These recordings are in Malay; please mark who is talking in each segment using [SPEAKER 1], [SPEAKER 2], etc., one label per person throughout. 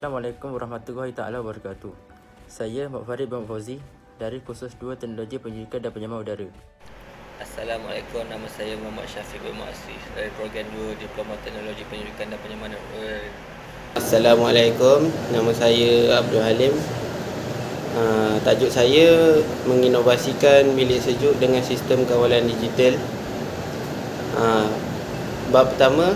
[SPEAKER 1] Assalamualaikum warahmatullahi taala wabarakatuh. Saya Mak Farid bin Fauzi dari kursus 2 Teknologi Penyelidikan dan Penyamaan Udara.
[SPEAKER 2] Assalamualaikum, nama saya Muhammad Syafiq bin Mu'assif dari program 2 Diploma Teknologi Penyelidikan dan Penyamaan Udara.
[SPEAKER 3] Assalamualaikum, nama saya Abdul Halim. Tajuk saya menginovasikan bilik sejuk dengan sistem kawalan digital. Bab pertama,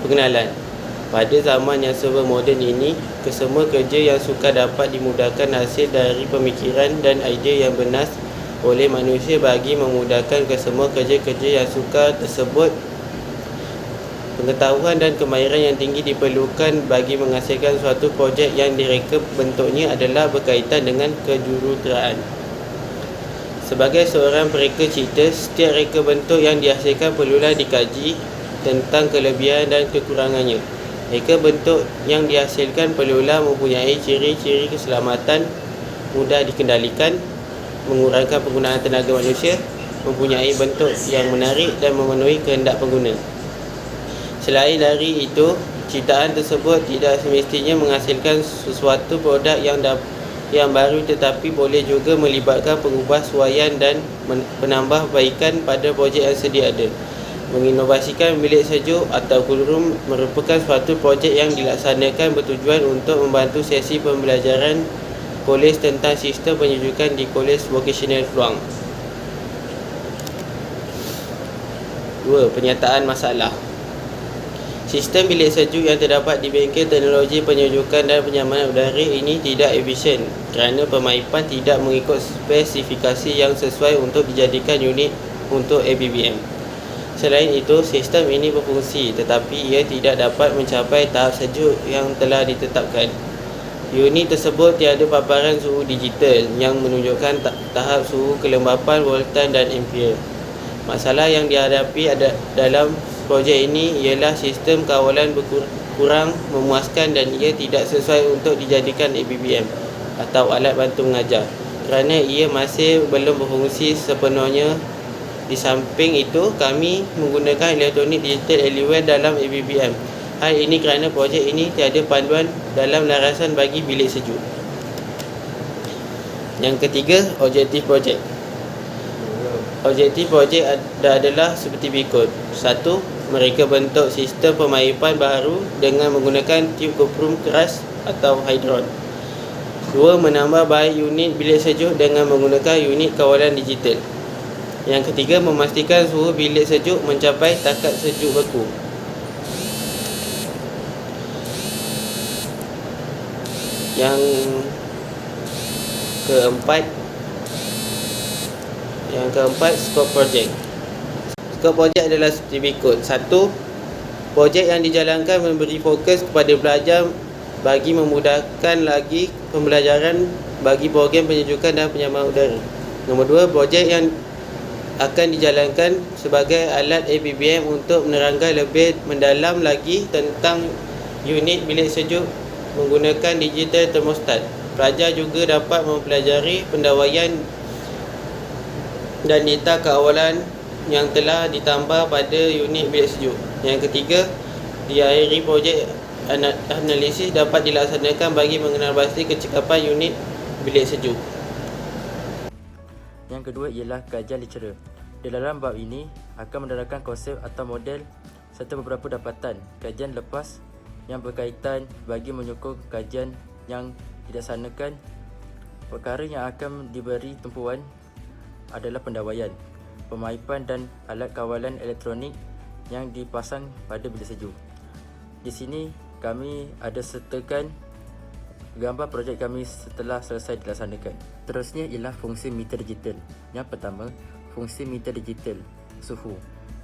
[SPEAKER 3] pengenalan. Pada zaman yang serba moden ini, kesemua kerja yang sukar dapat dimudahkan hasil dari pemikiran dan idea yang bernas oleh manusia bagi memudahkan kesemua kerja-kerja yang sukar tersebut. Pengetahuan dan kemahiran yang tinggi diperlukan bagi menghasilkan suatu projek yang direka bentuknya adalah berkaitan dengan kejuruteraan. Sebagai seorang pereka cerita, setiap reka bentuk yang dihasilkan perlulah dikaji tentang kelebihan dan kekurangannya. Reka bentuk yang dihasilkan perlulah mempunyai ciri-ciri keselamatan, mudah dikendalikan, mengurangkan penggunaan tenaga manusia, mempunyai bentuk yang menarik dan memenuhi kehendak pengguna. Selain dari itu, ciptaan tersebut tidak semestinya menghasilkan sesuatu produk yang baru, tetapi boleh juga melibatkan pengubahsuaian dan penambahbaikan pada projek yang sedia ada. Menginovasikan bilik sejuk atau cool room merupakan suatu projek yang dilaksanakan bertujuan untuk membantu sesi pembelajaran kolej tentang sistem penyejukan di Kolej Vocasional Keluang. 2. Penyataan masalah. Sistem bilik sejuk yang terdapat di bengkel teknologi penyejukan dan penyamanan udara ini tidak efisien kerana pemaipan tidak mengikut spesifikasi yang sesuai untuk dijadikan unit untuk ABBM. Selain itu, sistem ini berfungsi tetapi ia tidak dapat mencapai tahap sejuk yang telah ditetapkan. Unit tersebut tiada paparan suhu digital yang menunjukkan tahap suhu, kelembapan, voltan dan ampere. Masalah yang dihadapi dalam projek ini ialah sistem kawalan kurang memuaskan dan ia tidak sesuai untuk dijadikan ABBM atau alat bantu mengajar kerana ia masih belum berfungsi sepenuhnya. Di samping itu, kami menggunakan elektronik digital Alienware dalam ABBM. Hal ini kerana projek ini tiada panduan dalam larasan bagi bilik sejuk. Yang ketiga, objektif projek. Objektif projek adalah seperti berikut. 1. Mereka bentuk sistem pemaipan baru dengan menggunakan tiub koprum keras atau hidron. 2. Menambah baik unit bilik sejuk dengan menggunakan unit kawalan digital. Yang ketiga, memastikan suhu bilik sejuk mencapai takat sejuk beku. Yang keempat, skop projek. Skop projek adalah seperti berikut. 1. Projek yang dijalankan memberi fokus kepada pelajar bagi memudahkan lagi pembelajaran bagi program penyejukan dan penyamanan udara. Nombor 2, projek yang akan dijalankan sebagai alat ABBM untuk menerangkan lebih mendalam lagi tentang unit bilik sejuk menggunakan digital thermostat. Pelajar juga dapat mempelajari pendawaian dan data kawalan yang telah ditambah pada unit bilik sejuk. Yang ketiga, di akhir projek analisis dapat dilaksanakan bagi mengenal pasti kecekapan unit bilik sejuk.
[SPEAKER 1] Yang kedua ialah kajian lecturer. Di dalam bab ini akan menerangkan konsep atau model serta beberapa dapatan kajian lepas yang berkaitan bagi menyokong kajian yang dilaksanakan. Perkara yang akan diberi tumpuan adalah pendawaian, pemaipan dan alat kawalan elektronik yang dipasang pada bilik sejuk. Di sini kami ada sertakan gambar projek kami setelah selesai dilaksanakan. Terusnya ialah fungsi meter digital. Yang pertama, fungsi meter digital suhu.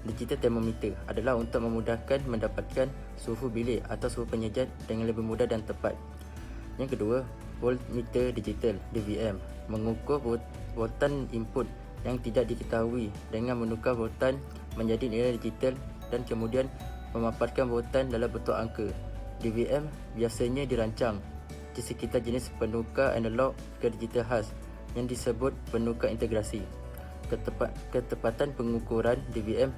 [SPEAKER 1] Digital thermometer adalah untuk memudahkan mendapatkan suhu bilik atau suhu penyejat dengan lebih mudah dan tepat. Yang kedua, voltmeter digital DVM, mengukur voltan input yang tidak diketahui dengan menukar voltan menjadi nilai digital dan kemudian memaparkan voltan dalam bentuk angka. DVM biasanya dirancang di sekitar jenis penukar analog ke digital khas yang disebut penukar integrasi. Ketepatan pengukuran DVM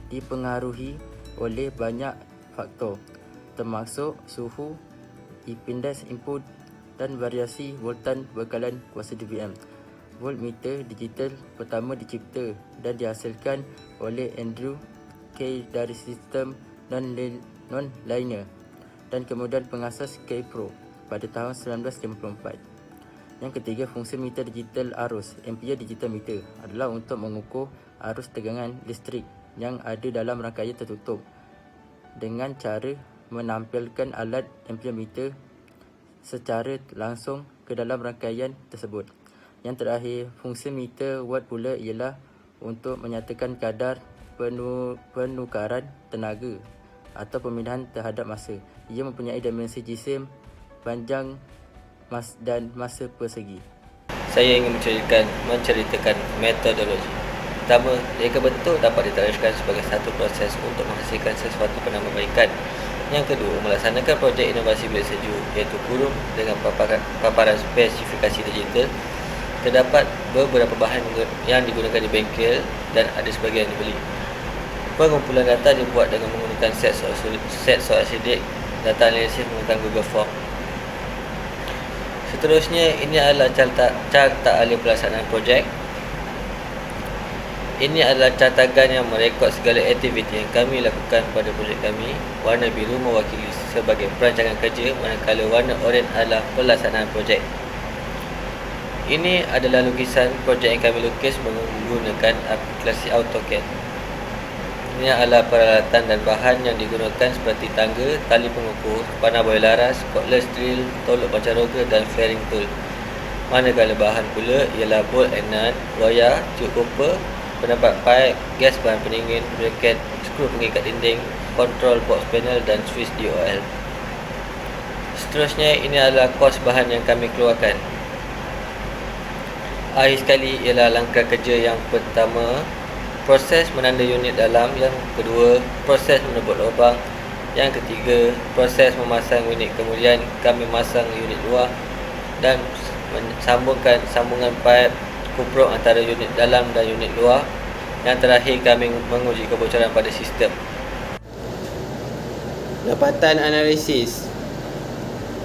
[SPEAKER 1] dipengaruhi oleh banyak faktor. termasuk suhu, impedans input dan variasi voltan bekalan kuasa dVm. Voltmeter digital pertama dicipta dan dihasilkan oleh Andrew K dari sistem non-linear dan kemudian pengasas K-Pro pada tahun 1954. Yang ketiga, fungsi meter digital arus, ampere digital meter, adalah untuk mengukur arus tegangan listrik yang ada dalam rangkaian tertutup dengan cara menampilkan alat ampere meter secara langsung ke dalam rangkaian tersebut. Yang terakhir, fungsi meter watt pula ialah untuk menyatakan kadar penukaran tenaga atau pemindahan terhadap masa. Ia mempunyai dimensi jisim, panjang dan masa persegi.
[SPEAKER 2] Saya ingin menceritakan metodologi. Pertama, reka bentuk dapat diteruskan sebagai satu proses untuk menghasilkan sesuatu penambahbaikan. Yang kedua, melaksanakan projek inovasi bilik sejuk iaitu kurung dengan paparan spesifikasi digital. Terdapat beberapa bahan yang digunakan di bengkel dan ada sebagian dibeli. Pengumpulan data dibuat dengan menggunakan set soal sidik, data analisis menggunakan Google Form. Seterusnya, ini adalah carta ahli pelaksanaan projek. Ini adalah catagan yang merekod segala aktiviti yang kami lakukan pada projek kami. Warna biru mewakili sebagai perancangan kerja, manakala warna oranye adalah pelaksanaan projek. Ini adalah lukisan projek yang kami lukis menggunakan aplikasi AutoCAD. Ini adalah peralatan dan bahan yang digunakan seperti tangga, tali pengukur, panah boy laras, cordless drill, tolok pancaroga dan fairing tool. Manakala bahan pula ialah bolt and nut, wayar, tube copper, penambat pipe, gas bahan pendingin, bracket, skru pengikat dinding, control box panel dan switch DOL. Seterusnya, ini adalah kos bahan yang kami keluarkan. Akhir sekali ialah langkah kerja yang pertama, proses menanda unit dalam. Yang kedua, proses menebuk lubang. Yang ketiga, proses memasang unit. Kemudian kami masang unit luar dan sambungkan sambungan pipe kuprok antara unit dalam dan unit luar. Yang terakhir, kami menguji kebocoran pada sistem.
[SPEAKER 3] Dapatan analisis.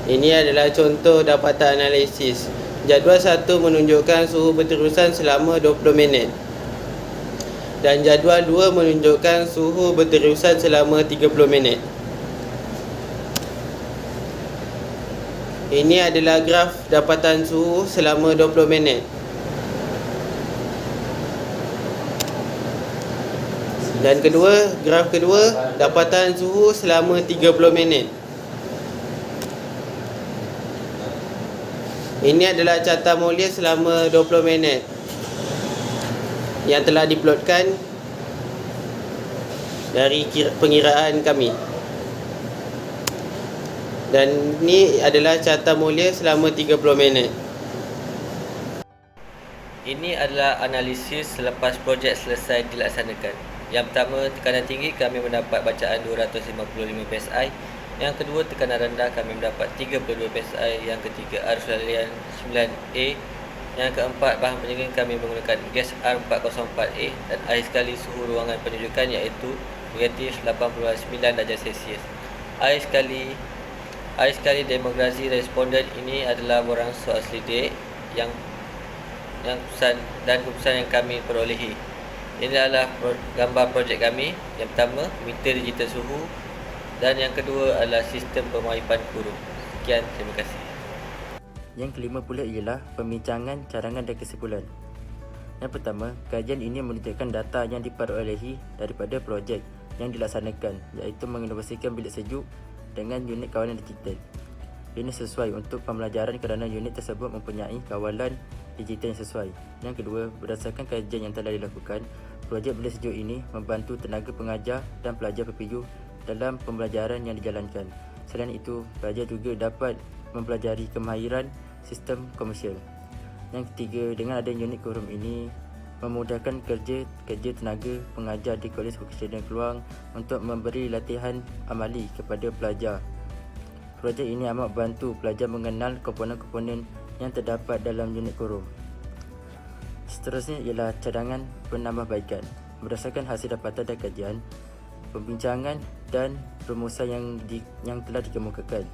[SPEAKER 3] Ini adalah contoh dapatan analisis. Jadual 1 menunjukkan suhu berterusan selama 20 minit. Dan jadual 2 menunjukkan suhu berterusan selama 30 minit. Ini adalah graf dapatan suhu selama 20 minit. Dan graf kedua, dapatan suhu selama 30 minit. Ini adalah carta mulia selama 20 minit yang telah diplotkan dari pengiraan kami. Dan ini adalah carta mulia selama 30 minit.
[SPEAKER 2] Ini adalah analisis selepas projek selesai dilaksanakan. Yang pertama, tekanan tinggi kami mendapat bacaan 255 PSI. Yang kedua, tekanan rendah kami mendapat 32 PSI. Yang ketiga, arus larian 9A. Yang keempat, bahan pendingin kami menggunakan gas R404A. Dan akhir sekali, suhu ruangan penunjukan iaitu negatif 89 darjah Celsius. Akhir sekali demografi responden ini adalah borang soal selidik yang keputusan yang kami perolehi. Ini adalah gambar projek kami. Yang pertama, meter digital suhu. Dan yang kedua adalah sistem pemaipan kurung. Sekian, terima kasih.
[SPEAKER 1] Yang kelima pula ialah pembincangan, cadangan dan kesimpulan. Yang pertama, kajian ini menunjukkan data yang diperolehi daripada projek yang dilaksanakan, iaitu menginovasikan bilik sejuk dengan unit kawalan digital. Ini sesuai untuk pembelajaran kerana unit tersebut mempunyai kawalan digital yang sesuai. Yang kedua, berdasarkan kajian yang telah dilakukan, projek bilik sejuk ini membantu tenaga pengajar dan pelajar PPU dalam pembelajaran yang dijalankan. Selain itu, pelajar juga dapat mempelajari kemahiran sistem komersial. Yang ketiga, dengan adanya unit kurum ini memudahkan kerja tenaga pengajar di Kolej Vocasional Keluang untuk memberi latihan amali kepada pelajar. Projek ini amat bantu pelajar mengenal komponen-komponen yang terdapat dalam unit kurum. Seterusnya ialah cadangan penambahbaikan. Berdasarkan hasil dapatan dan kajian, pembincangan dan rumusan yang telah dikemukakan.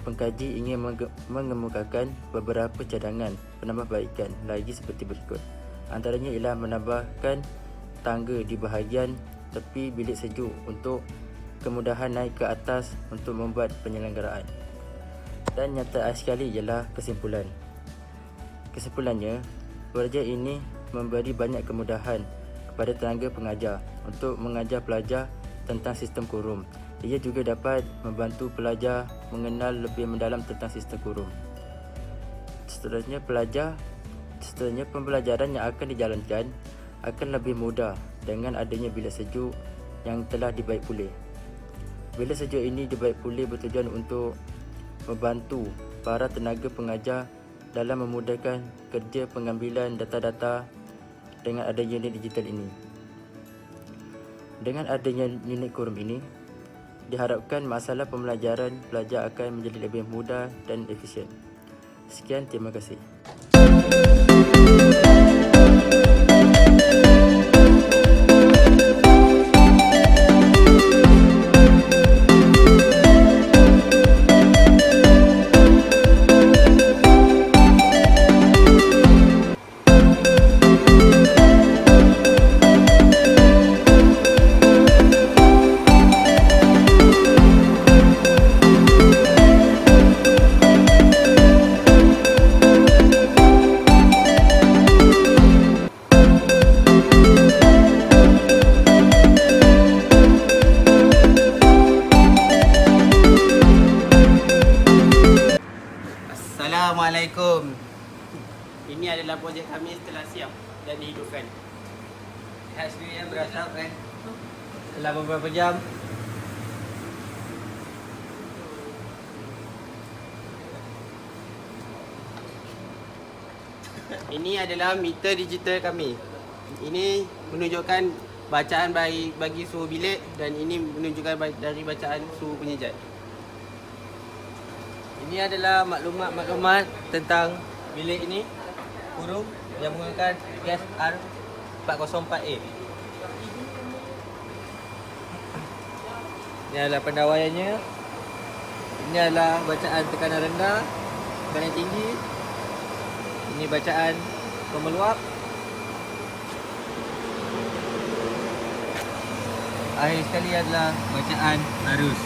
[SPEAKER 1] Pengkaji ingin mengemukakan beberapa cadangan penambahbaikan lagi seperti berikut. Antaranya ialah menambahkan tangga di bahagian tepi bilik sejuk untuk kemudahan naik ke atas untuk membuat penyelenggaraan. Dan nyata sekali ialah kesimpulan. Kesimpulannya, projek ini memberi banyak kemudahan kepada tenaga pengajar untuk mengajar pelajar tentang sistem kurung. Ia juga dapat membantu pelajar mengenal lebih mendalam tentang sistem kurung. Seterusnya, pembelajaran yang akan dijalankan akan lebih mudah dengan adanya bilik sejuk yang telah dibaik pulih. Bilik sejuk ini dibaik pulih bertujuan untuk membantu para tenaga pengajar dalam memudahkan kerja pengambilan data-data dengan adanya unit digital ini. Dengan adanya unit kurung ini, diharapkan masalah pembelajaran pelajar akan menjadi lebih mudah dan efisien. Sekian, terima kasih.
[SPEAKER 3] Assalamualaikum. Ini adalah projek kami setelah siap dan dihidupkan.
[SPEAKER 2] Lihat sendiri yang berasap Setelah beberapa jam.
[SPEAKER 3] Ini adalah meter digital kami. Ini menunjukkan bacaan bagi suhu bilik dan ini menunjukkan dari bacaan suhu penyejat.
[SPEAKER 2] Ini adalah maklumat tentang bilik ini kurung yang menggunakan PSR 404A. Ini adalah pendawaiannya. Ini adalah bacaan tekanan rendah, tekanan tinggi. Ini bacaan pemeluap. Akhir sekali adalah bacaan arus.